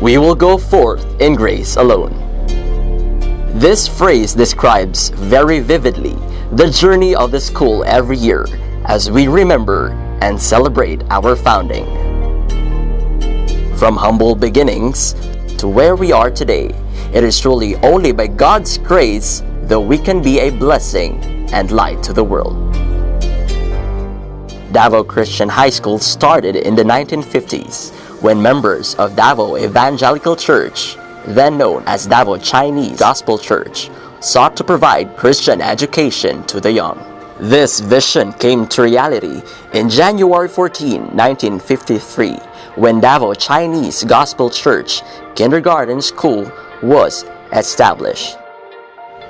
We will go forth in grace alone. This phrase describes very vividly the journey of the school every year as we remember and celebrate our founding. From humble beginnings to where we are today, it is truly only by God's grace that we can be a blessing and light to the world. Davao Christian High School started in the 1950s when members of Davao Evangelical Church, then known as Davao Chinese Gospel Church, sought to provide Christian education to the young. This vision came to reality in January 14, 1953, when Davao Chinese Gospel Church Kindergarten School was established.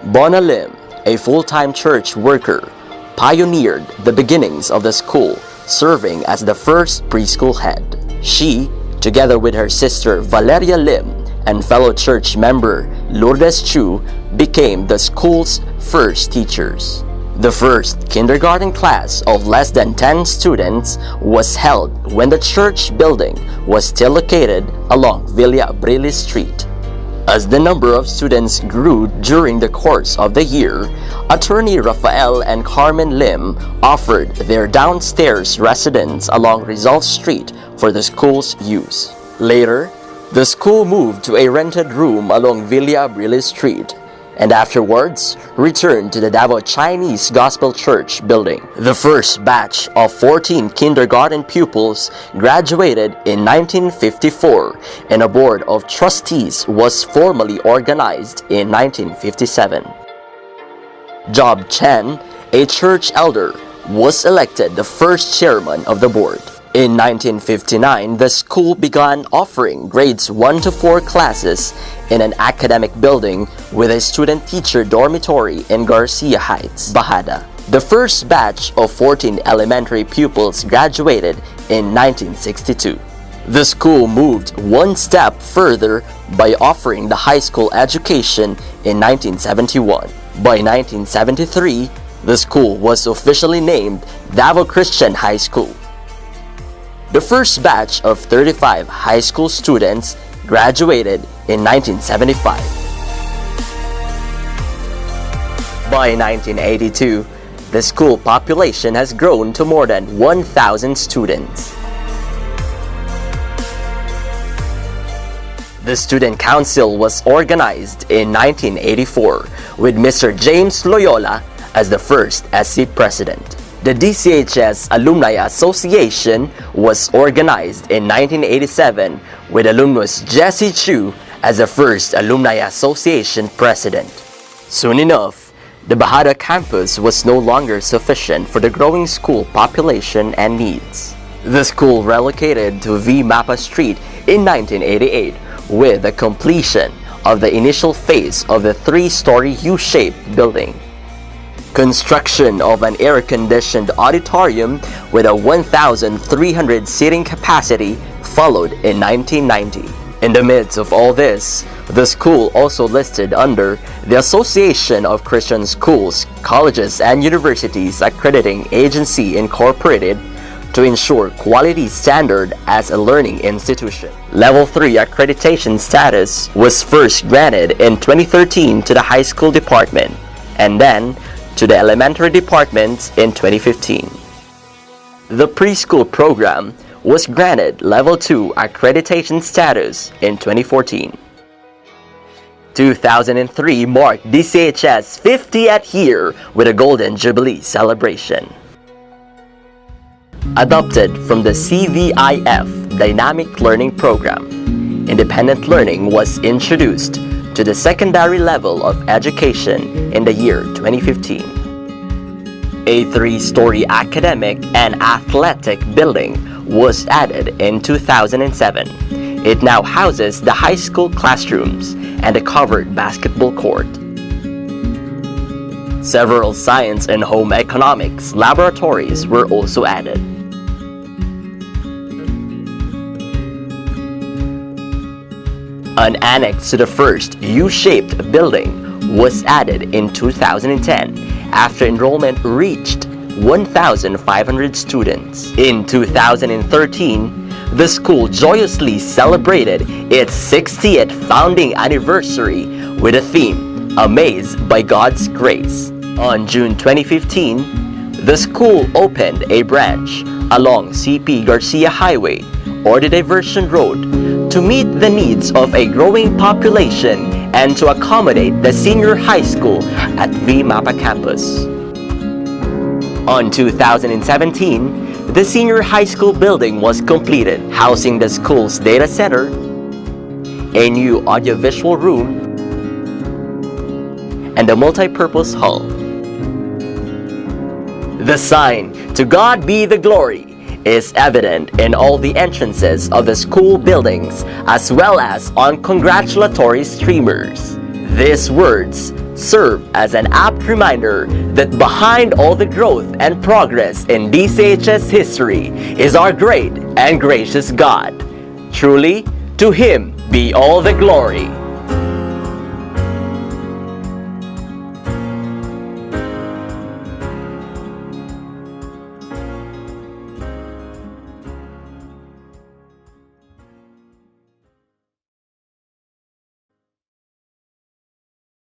Bona Lim, a full-time church worker, pioneered the beginnings of the school, serving as the first preschool head. She, together with her sister Valeria Lim and fellow church member Lourdes Chiew, became the school's first teachers. The first kindergarten class of less than 10 students was held when the church building was still located along Villa Abrille Street. As the number of students grew during the course of the year, Atty. Rafael and Carmen Lim offered their downstairs residence along Rizal Street for the school's use. Later, the school moved to a rented room along Villa Abrille Street, and afterwards returned to the Davao Chinese Gospel Church building. The first batch of 14 kindergarten pupils graduated in 1954, and a board of trustees was formally organized in 1957. Job Chen, a church elder, was elected the first chairman of the board. In 1959, the school began offering grades 1 to 4 classes in an academic building with a student-teacher dormitory in Garcia Heights, Bajada. The first batch of 14 elementary pupils graduated in 1962. The school moved one step further by offering the high school education in 1971. By 1973, the school was officially named Davao Christian High School. The first batch of 35 high school students graduated in 1975. By 1982, the school population has grown to more than 1,000 students. The Student Council was organized in 1984 with Mr. James Loyola as the first SC President. The DCHS Alumni Association was organized in 1987 with alumnus Jessie Chu as the first Alumni Association President. Soon enough, the Bajada campus was no longer sufficient for the growing school population and needs. The school relocated to Villa Street in 1988 with the completion of the initial phase of the 3-story U-shaped building. Construction of an air-conditioned auditorium with a 1,300 seating capacity followed in 1990. In the midst of all this, the school also listed under the Association of Christian Schools, Colleges and Universities Accrediting Agency Incorporated to ensure quality standard as a learning institution. Level 3 accreditation status was first granted in 2013 to the high school department, and then to the elementary departments in 2015. The preschool program was granted Level 2 accreditation status in 2014. 2003 marked DCHS' 50th year with a Golden Jubilee celebration. Adopted from the CVIF Dynamic Learning Program, independent learning was introduced to the secondary level of education in the year 2015. A 3-story academic and athletic building was added in 2007. It now houses the high school classrooms and a covered basketball court. Several science and home economics laboratories were also added. An annex to the first U-shaped building was added in 2010 after enrollment reached 1,500 students. In 2013, the school joyously celebrated its 60th founding anniversary with a theme, Amazed by God's Grace. On June 2015, the school opened a branch along CP Garcia Highway or the Diversion Road to meet the needs of a growing population and to accommodate the senior high school at VMAPA campus. On 2017, the senior high school building was completed, housing the school's data center, a new audiovisual room, and a multi-purpose hall. The sign, "To God be the glory," is evident in all the entrances of the school buildings as well as on congratulatory streamers. These words serve as an apt reminder that behind all the growth and progress in DCHS history is our great and gracious God. Truly, to Him be all the glory.